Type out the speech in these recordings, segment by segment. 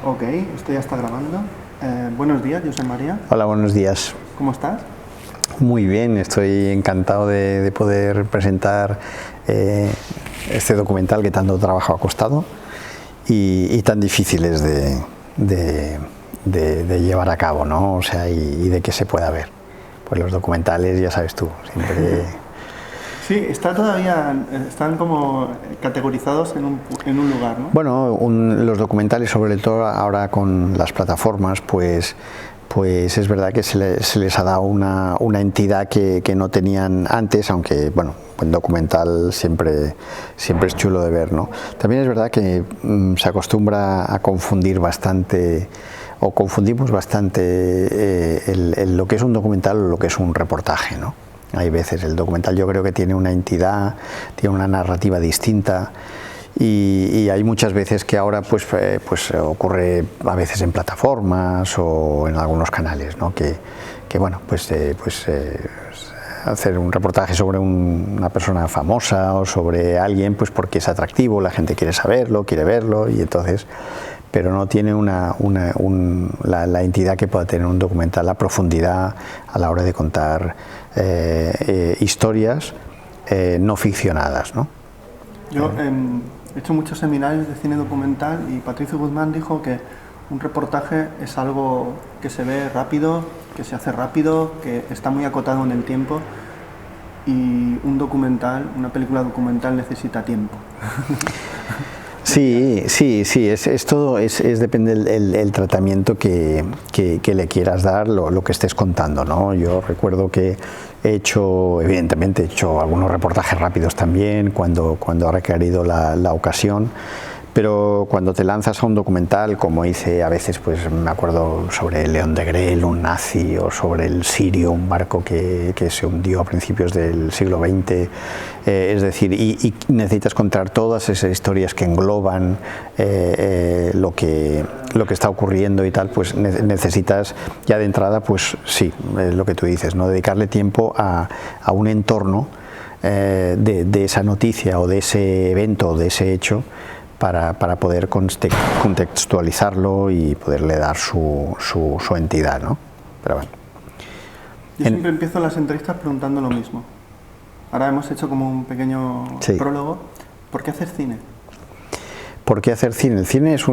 Ok, esto ya está grabando. Buenos días, Josep María. Hola, buenos días. ¿Cómo estás? Muy bien, estoy encantado de poder presentar este documental que tanto trabajo ha costado y tan difíciles de llevar a cabo, ¿no? O sea, y de que se pueda ver. Pues los documentales, ya sabes tú, siempre... Sí, están como categorizados en un lugar, ¿no? Bueno, los documentales, sobre todo ahora con las plataformas, pues es verdad que se les ha dado una entidad que no tenían antes, aunque, bueno, un documental siempre es chulo de ver, ¿no? También es verdad que se acostumbra a confundir bastante, o confundimos bastante lo que es un documental o lo que es un reportaje, ¿no? Hay veces el documental yo creo que tiene una entidad, tiene una narrativa distinta y hay muchas veces que ahora pues ocurre a veces en plataformas o en algunos canales, ¿no? que bueno, hacer un reportaje sobre una persona famosa o sobre alguien pues porque es atractivo, la gente quiere saberlo, quiere verlo y entonces... pero no tiene la entidad que pueda tener un documental, la profundidad a la hora de contar historias no ficcionadas, ¿no? Yo he hecho muchos seminarios de cine documental y Patricio Guzmán dijo que un reportaje es algo que se ve rápido, que se hace rápido, que está muy acotado en el tiempo, y un documental, una película documental necesita tiempo. Sí, es todo, depende del tratamiento que le quieras dar, lo que estés contando, ¿no? Yo recuerdo que evidentemente he hecho algunos reportajes rápidos también cuando ha requerido la ocasión, pero cuando te lanzas a un documental, como hice a veces, pues me acuerdo sobre el León de Grel, un nazi, o sobre el Sirio, un barco que se hundió a principios del siglo XX, es decir, y necesitas contar todas esas historias que engloban lo que está ocurriendo y tal, pues necesitas ya de entrada, pues sí, lo que tú dices, ¿no? Dedicarle tiempo a un entorno de esa noticia o de ese evento o de ese hecho, para poder contextualizarlo y poderle dar su entidad, ¿no? Pero bueno. Yo siempre empiezo las entrevistas preguntando lo mismo. Ahora hemos hecho como un pequeño prólogo. ¿Por qué hacer cine? ¿Por qué hacer cine? El cine es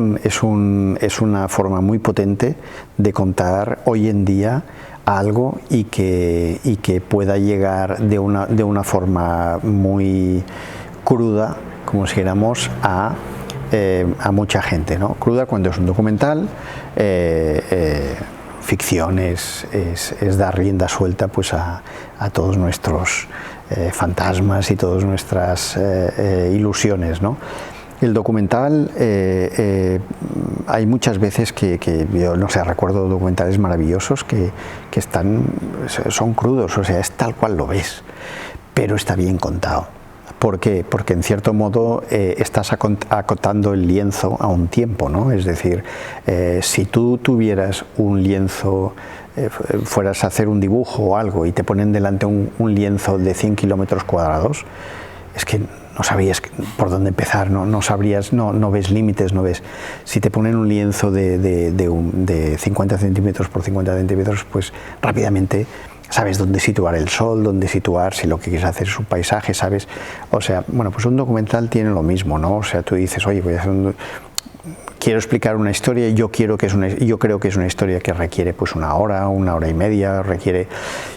una forma muy potente de contar hoy en día algo y que pueda llegar de una forma muy cruda, como si dijéramos, a mucha gente, ¿no? Cruda cuando es un documental, ficción es dar rienda suelta pues a todos nuestros fantasmas y todas nuestras ilusiones, ¿no? El documental, hay muchas veces que yo no sé, recuerdo documentales maravillosos que son crudos, o sea, es tal cual lo ves, pero está bien contado. ¿Por qué? Porque en cierto modo estás acotando el lienzo a un tiempo, ¿no? Es decir, si tú tuvieras un lienzo, fueras a hacer un dibujo o algo y te ponen delante un lienzo de 100 kilómetros cuadrados, es que no sabrías por dónde empezar, no sabrías, no ves límites, no ves. Si te ponen un lienzo de 50 centímetros por 50 centímetros, pues rápidamente sabes dónde situar el sol, dónde situar, si lo que quieres hacer es un paisaje, ¿sabes? O sea, bueno, pues un documental tiene lo mismo, ¿no? O sea, tú dices, oye, quiero explicar una historia, yo creo que es una historia que requiere pues una hora y media,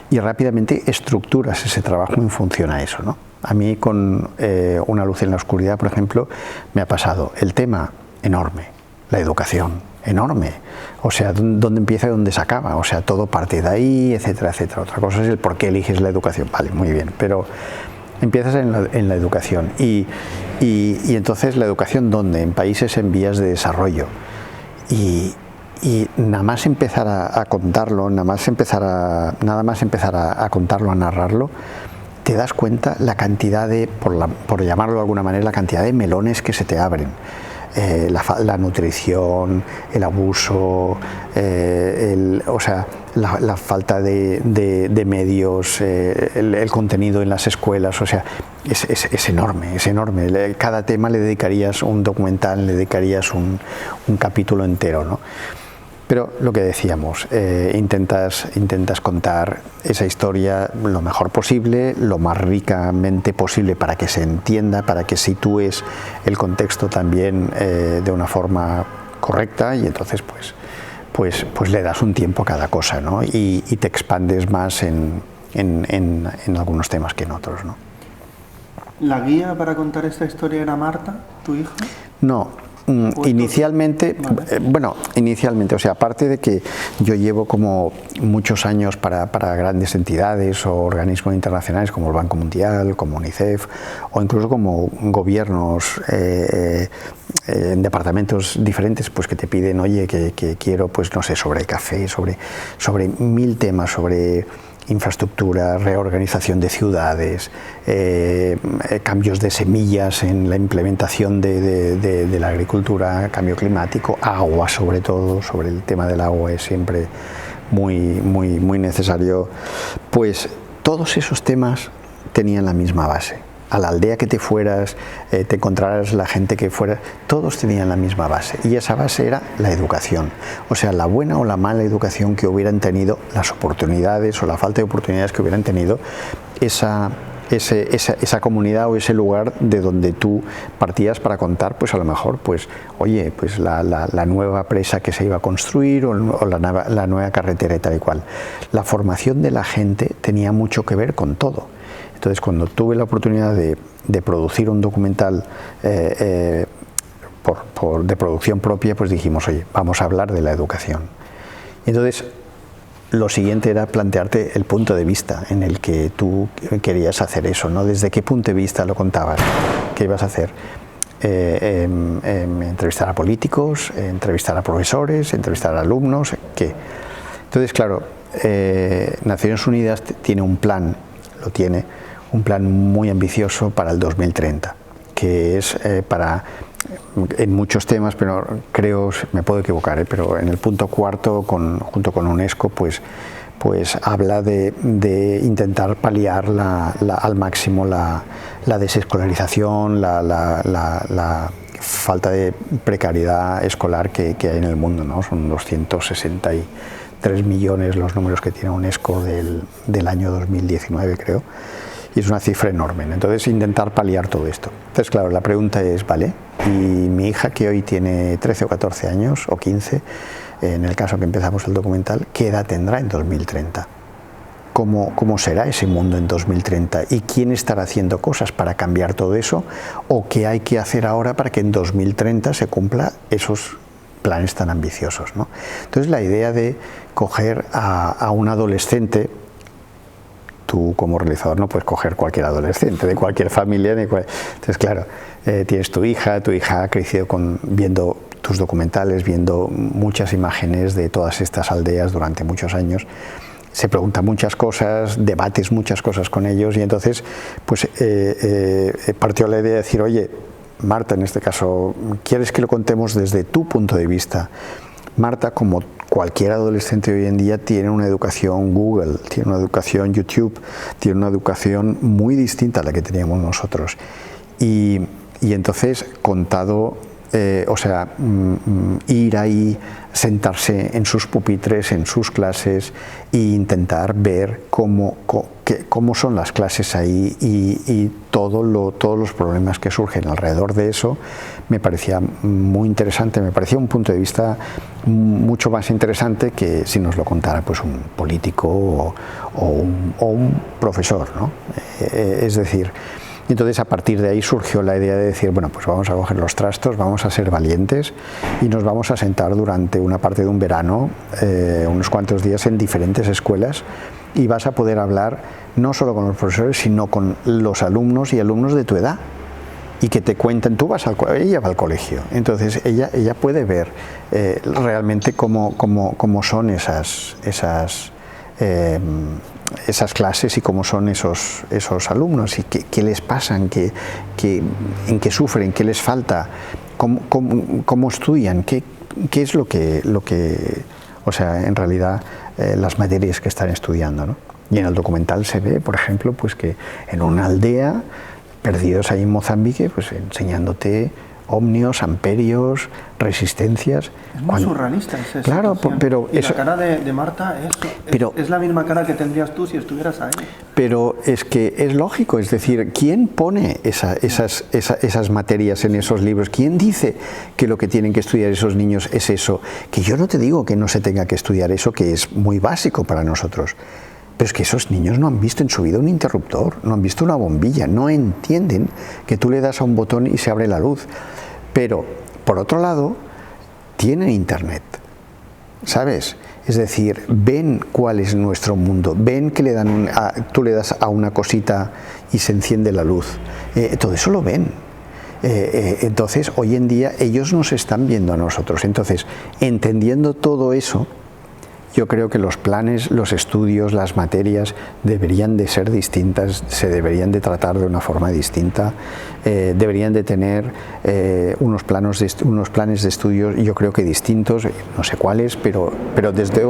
y rápidamente estructuras ese trabajo en función a eso, ¿no? A mí con Una luz en la oscuridad, por ejemplo, me ha pasado el tema enorme, la educación, enorme, o sea, dónde empieza y dónde se acaba, o sea, todo parte de ahí, etcétera, etcétera. Otra cosa es el por qué eliges la educación, vale, muy bien, pero empiezas en la educación y entonces la educación, ¿dónde? En países en vías de desarrollo, y nada más empezar a contarlo, nada más empezar a contarlo, a narrarlo, te das cuenta la cantidad de, por llamarlo de alguna manera, la cantidad de melones que se te abren. La nutrición, el abuso, o sea, la falta de medios, el contenido en las escuelas, o sea, es enorme, es enorme. Cada tema le dedicarías un documental, le dedicarías un capítulo entero, ¿no? Pero lo que decíamos, intentas contar esa historia lo mejor posible, lo más ricamente posible para que se entienda, para que sitúes el contexto también de una forma correcta, y entonces pues le das un tiempo a cada cosa, ¿no? Y te expandes más en algunos temas que en otros, ¿no? ¿La guía para contar esta historia era Marta, tu hija? No. Inicialmente, vale. Inicialmente, o sea, aparte de que yo llevo como muchos años para grandes entidades o organismos internacionales como el Banco Mundial, como UNICEF, o incluso como gobiernos en departamentos diferentes, pues que te piden, oye, que quiero, pues no sé, sobre el café, sobre 1000 temas, sobre infraestructura, reorganización de ciudades, cambios de semillas en la implementación de la agricultura, cambio climático, agua sobre todo, sobre el tema del agua es siempre muy necesario. Pues todos esos temas tenían la misma base. A la aldea que te fueras, te encontrarás la gente que fuera, todos tenían la misma base, y esa base era la educación, o sea, la buena o la mala educación que hubieran tenido, las oportunidades o la falta de oportunidades que hubieran tenido esa comunidad o ese lugar de donde tú partías para contar, pues a lo mejor, pues oye, pues la nueva presa que se iba a construir o la nueva carretera y tal y cual. La formación de la gente tenía mucho que ver con todo. Entonces, cuando tuve la oportunidad de producir un documental de producción propia, pues dijimos, oye, vamos a hablar de la educación. Entonces, lo siguiente era plantearte el punto de vista en el que tú querías hacer eso, ¿no? ¿Desde qué punto de vista lo contabas? ¿Qué ibas a hacer? Entrevistar a políticos, entrevistar a profesores, entrevistar a alumnos, ¿qué? Entonces, claro, Naciones Unidas tiene un plan, un plan muy ambicioso para el 2030, que es en muchos temas, pero creo, me puedo equivocar, pero en el punto 4, junto con UNESCO, pues habla de intentar paliar al máximo la desescolarización, la falta de precariedad escolar que hay en el mundo, ¿no? Son 263 millones los números que tiene UNESCO del año 2019, creo. Y es una cifra enorme, ¿no? Entonces intentar paliar todo esto. Entonces claro, la pregunta es, ¿vale? Y mi hija, que hoy tiene 13 o 14 años o 15, en el caso que empezamos el documental, ¿qué edad tendrá en 2030? ¿Cómo será ese mundo en 2030? ¿Y quién estará haciendo cosas para cambiar todo eso? ¿O qué hay que hacer ahora para que en 2030 se cumpla esos planes tan ambiciosos, ¿no? Entonces la idea de coger a un adolescente, tú como realizador no puedes coger cualquier adolescente de cualquier familia, entonces claro, tienes tu hija ha crecido viendo tus documentales, viendo muchas imágenes de todas estas aldeas durante muchos años, se pregunta muchas cosas, debates muchas cosas con ellos, y entonces pues partió la idea de decir, oye, Marta, en este caso, ¿quieres que lo contemos desde tu punto de vista? Marta, como cualquier adolescente hoy en día, tiene una educación Google, tiene una educación YouTube, tiene una educación muy distinta a la que teníamos nosotros. Y entonces, contado, ir ahí, sentarse en sus pupitres, en sus clases, e intentar ver cómo son las clases ahí y todos los problemas que surgen alrededor de eso, me parecía muy interesante, me parecía un punto de vista mucho más interesante que si nos lo contara pues un político o un profesor, ¿no? Es decir, entonces a partir de ahí surgió la idea de decir, bueno, pues vamos a coger los trastos, vamos a ser valientes y nos vamos a sentar durante una parte de un verano, unos cuantos días en diferentes escuelas, y vas a poder hablar no solo con los profesores, sino con los alumnos y alumnos de tu edad, y que te cuenten, ella va al colegio, entonces ella puede ver realmente cómo son esas clases y cómo son esos alumnos y qué les pasan, en qué sufren, qué les falta, cómo estudian, qué es lo que o sea, en realidad las materias que están estudiando, ¿no? Y en el documental se ve, por ejemplo, pues que en una aldea, perdidos ahí en Mozambique, pues enseñándote ohmios, amperios, resistencias. Es muy surrealista esa claro, situación. pero y eso, la cara de Marta es la misma cara que tendrías tú si estuvieras ahí. Pero es que es lógico, es decir, ¿quién pone esas materias en esos libros? ¿Quién dice que lo que tienen que estudiar esos niños es eso? Que yo no te digo que no se tenga que estudiar eso, que es muy básico para nosotros. Pero es que esos niños no han visto en su vida un interruptor, no han visto una bombilla, no entienden que tú le das a un botón y se abre la luz. Pero, por otro lado, tienen internet, ¿sabes? Es decir, ven cuál es nuestro mundo, ven que tú le das a una cosita y se enciende la luz. Todo eso lo ven. Entonces, hoy en día, ellos nos están viendo a nosotros. Entonces, entendiendo todo eso, yo creo que los planes, los estudios, las materias deberían de ser distintas, se deberían de tratar de una forma distinta, deberían de tener unos planes de estudios, yo creo que distintos, no sé cuáles, pero desde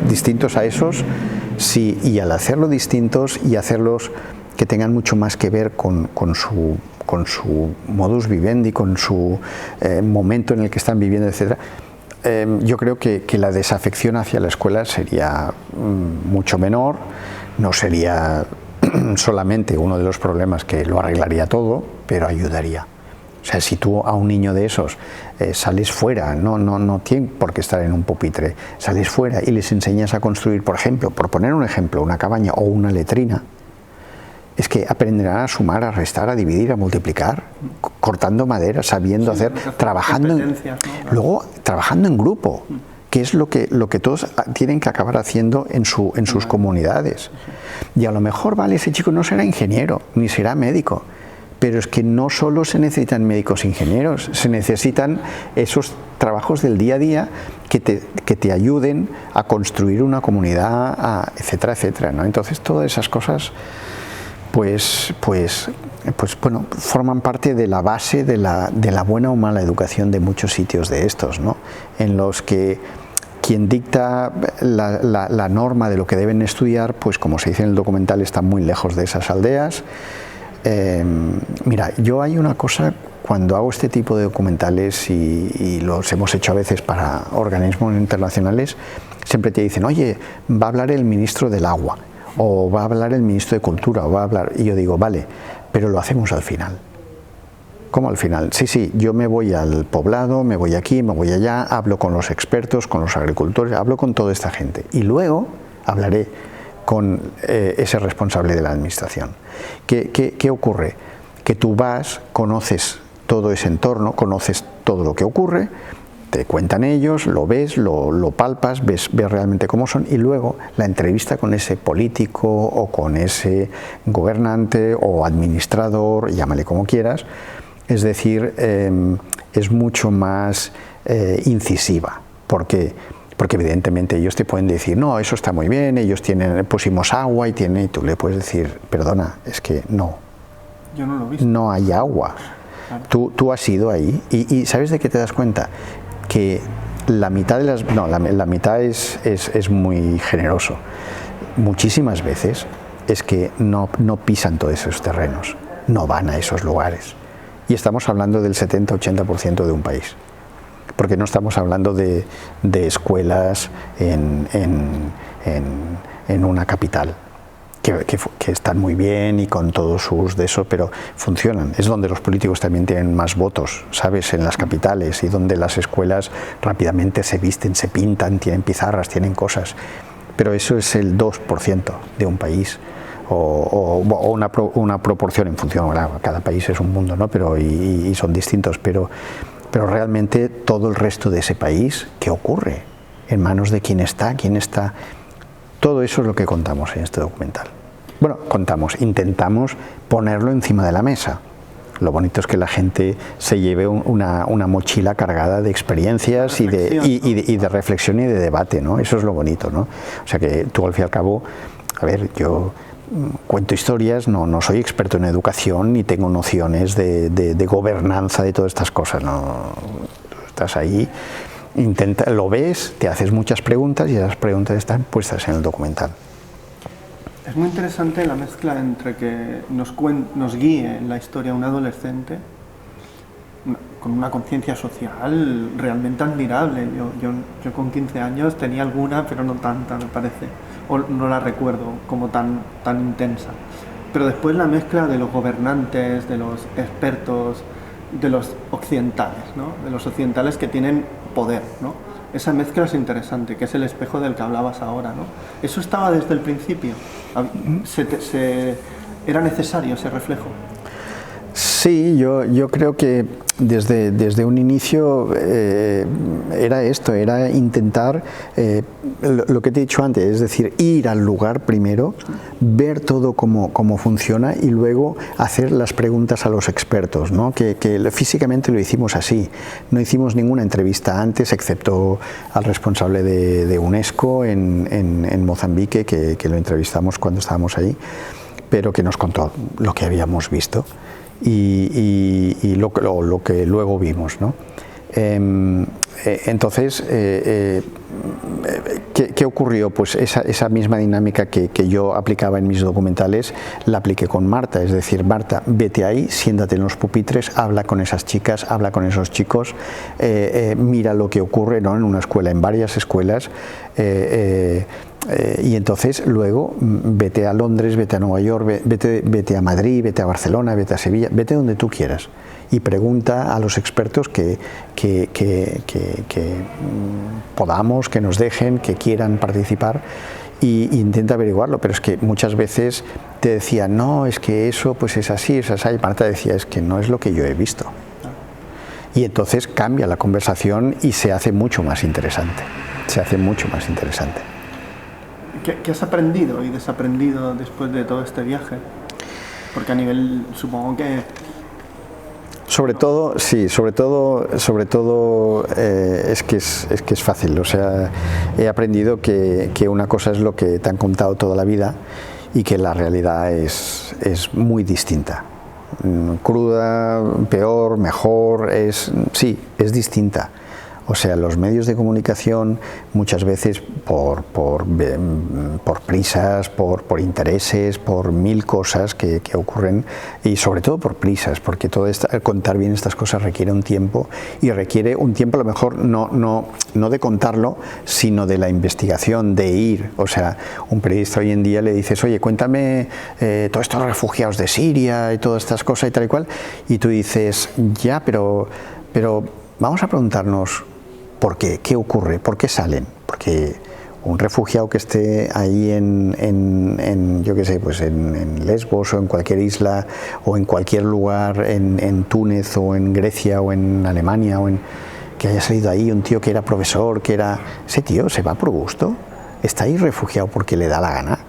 distintos a esos, sí, y al hacerlo distintos y hacerlos que tengan mucho más que ver con su modus vivendi, con su momento en el que están viviendo, etcétera. Yo creo que la desafección hacia la escuela sería mucho menor, no sería solamente uno de los problemas que lo arreglaría todo, pero ayudaría. O sea, si tú a un niño de esos sales fuera, no tiene por qué estar en un pupitre, sales fuera y les enseñas a construir, por ejemplo, por poner un ejemplo, una cabaña o una letrina, es que aprenderán a sumar, a restar, a dividir, a multiplicar, cortando madera, sabiendo hacer, trabajando, luego trabajando en grupo, que es lo que todos tienen que acabar haciendo en sus comunidades. Y a lo mejor, vale, ese chico no será ingeniero, ni será médico, pero es que no solo se necesitan médicos ingenieros, se necesitan esos trabajos del día a día que te ayuden a construir una comunidad, etcétera, etcétera, ¿no? Entonces, todas esas cosas pues bueno, forman parte de la base de la buena o mala educación de muchos sitios de estos, ¿no? En los que quien dicta la norma de lo que deben estudiar, pues como se dice en el documental, está muy lejos de esas aldeas. Mira, yo hay una cosa, cuando hago este tipo de documentales y los hemos hecho a veces para organismos internacionales, siempre te dicen, oye, va a hablar el ministro del agua, o va a hablar el ministro de Cultura, o va a hablar... Y yo digo, vale, pero lo hacemos al final. ¿Cómo al final? Sí, yo me voy al poblado, me voy aquí, me voy allá, hablo con los expertos, con los agricultores, hablo con toda esta gente. Y luego hablaré con ese responsable de la administración. ¿Qué ocurre? Que tú vas, conoces todo ese entorno, conoces todo lo que ocurre, te cuentan ellos, lo ves, lo palpas, ves realmente cómo son, y luego la entrevista con ese político o con ese gobernante o administrador, llámale como quieras, es decir, es mucho más incisiva, porque evidentemente ellos te pueden decir, no, eso está muy bien, ellos pusimos agua y tú le puedes decir, perdona, es que no, yo no lo he visto. No hay agua. Claro. Tú has ido ahí y ¿sabes de qué te das cuenta? Que la mitad de la mitad es muy generoso. Muchísimas veces es que no pisan todos esos terrenos, no van a esos lugares. Y estamos hablando del 70-80% de un país. Porque no estamos hablando de escuelas en una capital. Que están muy bien y con todos sus de eso, pero funcionan. Es donde los políticos también tienen más votos, ¿sabes? En las capitales, y donde las escuelas rápidamente se visten, se pintan, tienen pizarras, tienen cosas. Pero eso es el 2% de un país, o una proporción en función, bueno, cada país es un mundo, ¿no? Pero y son distintos, pero realmente todo el resto de ese país, ¿qué ocurre? En manos de quién está. Todo eso es lo que contamos en este documental. Bueno, intentamos ponerlo encima de la mesa. Lo bonito es que la gente se lleve una mochila cargada de experiencias y de reflexión y de debate, ¿no? Eso es lo bonito, ¿no? O sea que tú, al fin y al cabo, a ver, yo cuento historias, no soy experto en educación ni tengo nociones de gobernanza, de todas estas cosas, ¿no? Tú estás ahí lo ves, te haces muchas preguntas y esas preguntas están puestas en el documental. Es muy interesante la mezcla entre que nos guíe en la historia un adolescente con una conciencia social realmente admirable. Yo con 15 años tenía alguna, pero no tanta, me parece, o no la recuerdo como tan intensa. Pero después la mezcla de los gobernantes, de los expertos, de los occidentales, ¿no? De los occidentales que tienen poder, ¿no? Esa mezcla es interesante, que es el espejo del que hablabas ahora, ¿no? ¿Eso estaba desde el principio? ¿Era necesario ese reflejo? Sí, yo creo que desde un inicio era esto, era intentar lo que te he dicho antes, es decir, ir al lugar primero, ver todo cómo funciona y luego hacer las preguntas a los expertos, ¿no? Que físicamente lo hicimos así, no hicimos ninguna entrevista antes, excepto al responsable de UNESCO en Mozambique, que lo entrevistamos cuando estábamos allí, pero que nos contó lo que habíamos visto. Y lo que luego vimos, ¿no? Entonces, ¿qué ocurrió? Pues esa misma dinámica que yo aplicaba en mis documentales, la apliqué con Marta, es decir, Marta, vete ahí, siéntate en los pupitres, habla con esas chicas, habla con esos chicos, mira lo que ocurre, ¿no? En una escuela, en varias escuelas, y entonces luego vete a Londres, vete a Nueva York, vete a Madrid, vete a Barcelona, vete a Sevilla, vete donde tú quieras y pregunta a los expertos que podamos, que nos dejen, que quieran participar e intenta averiguarlo, pero es que muchas veces te decían, no, es que eso pues es así, y Marta decía, es que no es lo que yo he visto. Y entonces cambia la conversación y se hace mucho más interesante, ¿Qué has aprendido y desaprendido después de todo este viaje? Porque a nivel, supongo que... Sobre todo es que es fácil, o sea, he aprendido que una cosa es lo que te han contado toda la vida y que la realidad es muy distinta. Cruda, peor, mejor, es distinta. O sea, los medios de comunicación muchas veces por prisas, por intereses, por mil cosas que ocurren y sobre todo por prisas, porque contar bien estas cosas requiere un tiempo y requiere un tiempo a lo mejor no de contarlo, sino de la investigación, de ir. O sea, un periodista hoy en día le dices, oye, cuéntame todos estos refugiados de Siria y todas estas cosas y tal y cual, y tú dices, ya, pero vamos a preguntarnos ¿por qué? ¿Qué ocurre? ¿Por qué salen? Porque un refugiado que esté ahí yo qué sé, pues en Lesbos o en cualquier isla o en cualquier lugar, en Túnez o en Grecia o en Alemania que haya salido ahí un tío que era profesor, ese tío se va por gusto, está ahí refugiado porque le da la gana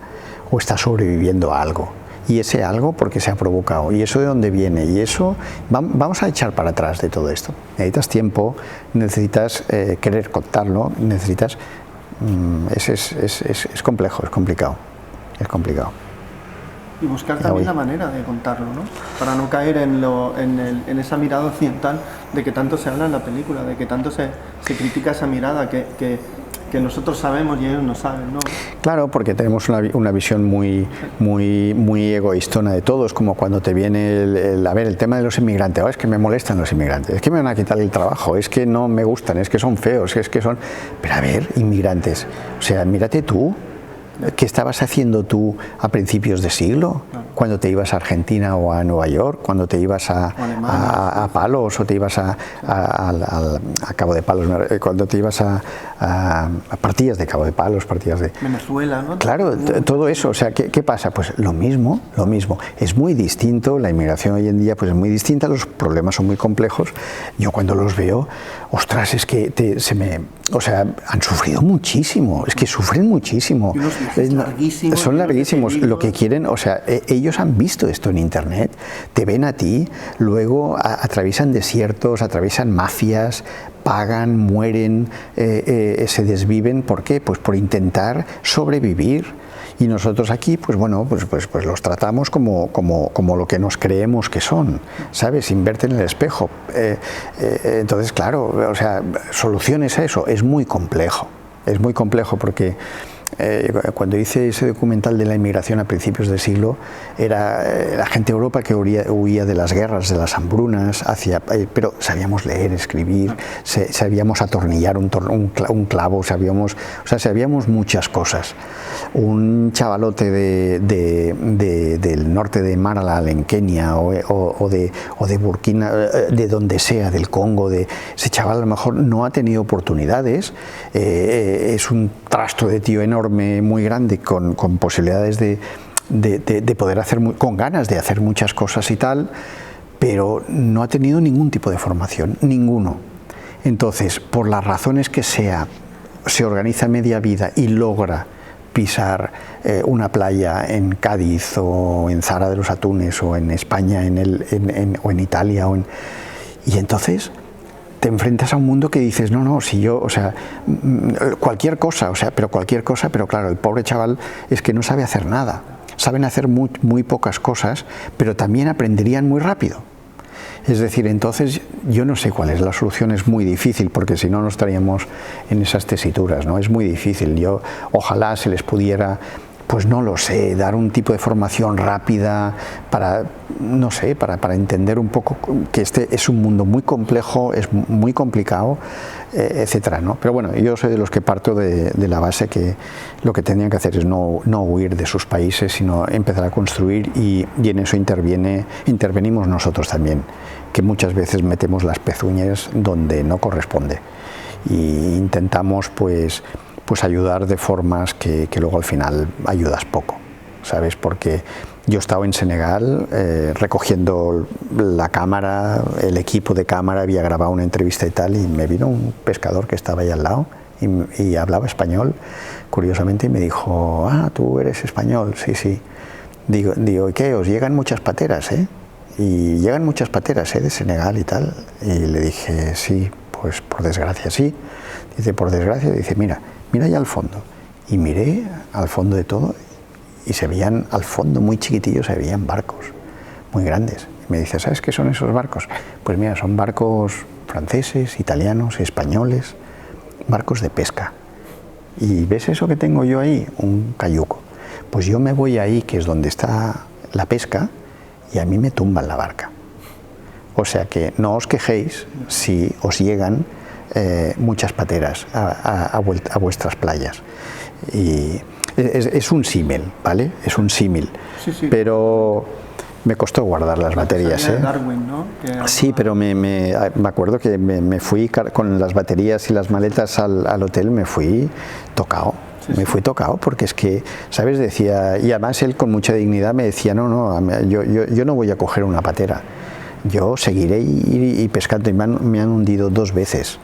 o está sobreviviendo a algo. Y ese algo porque se ha provocado, y eso de dónde viene, y eso vamos a echar para atrás de todo esto. Necesitas tiempo, necesitas querer contarlo, necesitas es complejo, es complicado. Y buscar también la manera de contarlo, ¿no? Para no caer en esa mirada occidental de que tanto se habla en la película, de que tanto se critica esa mirada que nosotros sabemos y ellos no saben, ¿no? Claro, porque tenemos una visión muy egoístona de todos, como cuando te viene el tema de los inmigrantes. Es que me molestan los inmigrantes, es que me van a quitar el trabajo, es que no me gustan, es que son feos, es que son... Pero a ver, inmigrantes, o sea, mírate tú, ¿qué estabas haciendo tú a principios de siglo? Cuando te ibas a Argentina o a Nueva York, cuando te ibas a Palos o te ibas a Cabo de Palos, cuando te ibas a partidas de Cabo de Palos, partidas de... Venezuela, ¿no? Claro, todo eso, o sea, ¿qué pasa? Pues lo mismo, es muy distinto, la inmigración hoy en día pues es muy distinta, los problemas son muy complejos, yo cuando los veo, ostras, es que o sea, han sufrido muchísimo, es que sufren muchísimo. Son larguísimos, lo que quieren, o sea, ellos han visto esto en internet, te ven a ti, luego atraviesan desiertos, atraviesan mafias, pagan, mueren, se desviven, ¿por qué? Pues por intentar sobrevivir. Y nosotros aquí, pues bueno, pues los tratamos como lo que nos creemos que son, ¿sabes? Sin verte en el espejo. Entonces, claro, o sea, soluciones a eso es muy complejo porque cuando hice ese documental de la inmigración a principios del siglo, era la gente de Europa que huía de las guerras, de las hambrunas, pero sabíamos leer, escribir, sabíamos atornillar un clavo, sabíamos muchas cosas. Un chavalote del norte de Maralal en Kenia o de Burkina, de donde sea, del Congo, ese chaval a lo mejor no ha tenido oportunidades, es un trasto de tío enorme, muy grande, con posibilidades de poder hacer, con ganas de hacer muchas cosas y tal, pero no ha tenido ningún tipo de formación, ninguno. Entonces, por las razones que sea, se organiza media vida y logra pisar una playa en Cádiz o en Zara de los Atunes o en España o en Italia y entonces te enfrentas a un mundo que dices, no, si yo, o sea, cualquier cosa, pero claro, el pobre chaval es que no sabe hacer nada. Saben hacer muy pocas cosas, pero también aprenderían muy rápido. Es decir, entonces yo no sé cuál es la solución, es muy difícil, porque si no estaríamos en esas tesituras, ¿no? Es muy difícil. Ojalá se les pudiera, pues no lo sé, dar un tipo de formación rápida para, no sé, para entender un poco que este es un mundo muy complejo, es muy complicado, etcétera, ¿no? Pero bueno, yo soy de los que parto de la base que lo que tendrían que hacer es no huir de sus países, sino empezar a construir y en eso intervenimos nosotros también, que muchas veces metemos las pezuñas donde no corresponde y intentamos pues ayudar de formas que luego al final ayudas poco, ¿sabes? Porque yo he estado en Senegal recogiendo la cámara, el equipo de cámara, había grabado una entrevista y tal, y me vino un pescador que estaba ahí al lado y hablaba español, curiosamente, y me dijo, tú eres español, sí. Digo, ¿y qué? ¿Os llegan muchas pateras, Y llegan muchas pateras, de Senegal y tal. Y le dije, sí, pues por desgracia sí. Dice, por desgracia, dice, mira allá al fondo. Y miré al fondo de todo y se veían al fondo, muy chiquitillos, se veían barcos muy grandes. Y me dice, ¿sabes qué son esos barcos? Pues mira, son barcos franceses, italianos, españoles, barcos de pesca. ¿Y ves eso que tengo yo ahí? Un cayuco. Pues yo me voy ahí, que es donde está la pesca, y a mí me tumban la barca. O sea que no os quejéis si os llegan muchas pateras a vuestras playas. Y es un símil, ¿vale? Es un símil. Sí. Pero me costó guardar las baterías. Darwin, ¿no? Sí, pero me acuerdo que me fui con las baterías y las maletas al hotel, me fui tocado. Me fui tocado porque es que, ¿sabes? Decía, y además él con mucha dignidad me decía, no, yo no voy a coger una patera, yo seguiré y pescando, y me han hundido 2 veces.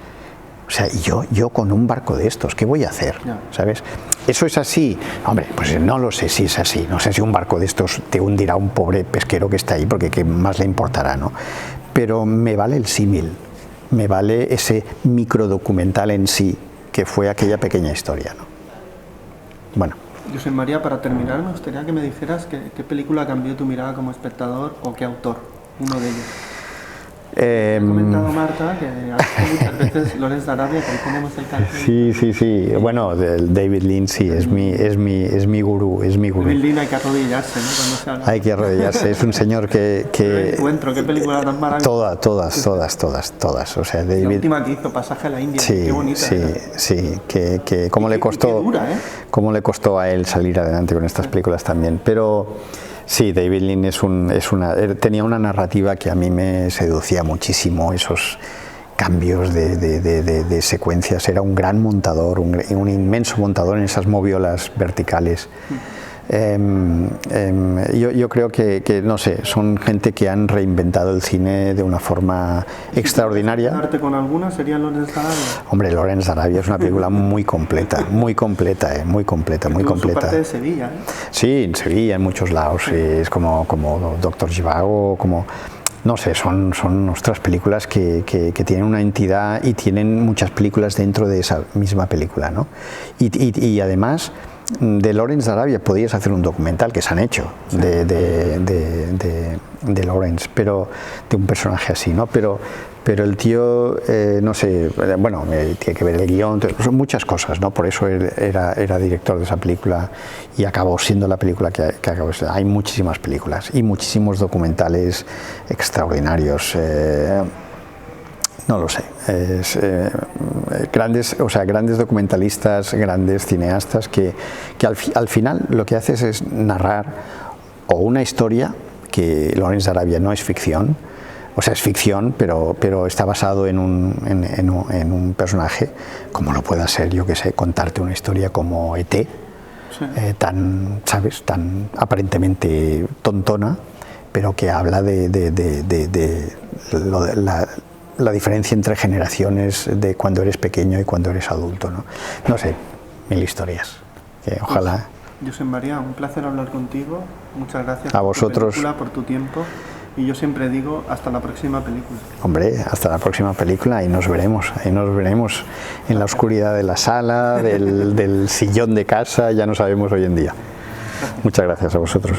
O sea, yo con un barco de estos, ¿qué voy a hacer? ¿Sabes? ¿Eso es así? Hombre, pues no lo sé si es así. No sé si un barco de estos te hundirá a un pobre pesquero que está ahí, porque qué más le importará, ¿no? Pero me vale el símil, me vale ese microdocumental en sí, que fue aquella pequeña historia, ¿no? Bueno. Josep María, para terminar, me gustaría que me dijeras qué película cambió tu mirada como espectador o qué autor, uno de ellos. Ha comentado Marta que muchas veces Lawrence de Arabia, que ahí tenemos el cartel. Sí. Bueno, David Lean sí, es mi gurú, David Lean hay que arrodillarse, ¿no? Cuando se habla. Hay que arrodillarse, es un señor que encuentro, qué película tan maravillosa. Todas. O sea, David. La última que hizo, Pasaje a la India, qué bonita. Sí, que cómo le costó, cómo le costó a él salir adelante con estas películas también, pero sí, David Lean tenía una narrativa que a mí me seducía muchísimo, esos cambios de secuencias. Era un gran montador, un inmenso montador en esas moviolas verticales. Yo creo que, no sé, son gente que han reinventado el cine de una forma extraordinaria. ¿Arte con alguna sería Lawrence de Arabia? Hombre, Lawrence de Arabia es una película muy completa. Su parte de Sevilla, Sí, en Sevilla, en muchos lados. Sí. Es como Doctor Zhivago, no sé, son nuestras películas que tienen una entidad y tienen muchas películas dentro de esa misma película, ¿no? Y además de Lawrence de Arabia podías hacer un documental, que se han hecho, sí, de Lawrence, pero de un personaje así, ¿no? Pero el tío, no sé, bueno, tiene que ver el guión, son muchas cosas, ¿no? Por eso él era director de esa película y acabó siendo la película que acabó siendo. Hay muchísimas películas y muchísimos documentales extraordinarios. No lo sé, grandes documentalistas, grandes cineastas que al final lo que haces es narrar o una historia, que Lawrence de Arabia no es ficción, o sea, es ficción, pero está basado en un personaje, como lo pueda ser, yo que sé, contarte una historia como E.T., sí, tan, ¿sabes?, tan aparentemente tontona, pero que habla de la diferencia entre generaciones de cuando eres pequeño y cuando eres adulto, ¿no? No sé, mil historias. Que ojalá. Josep María, un placer hablar contigo. Muchas gracias a vosotros, por tu tiempo. Y yo siempre digo, hasta la próxima película. Hombre, hasta la próxima película, y nos veremos en la oscuridad de la sala, del sillón de casa, ya no sabemos hoy en día. Muchas gracias a vosotros.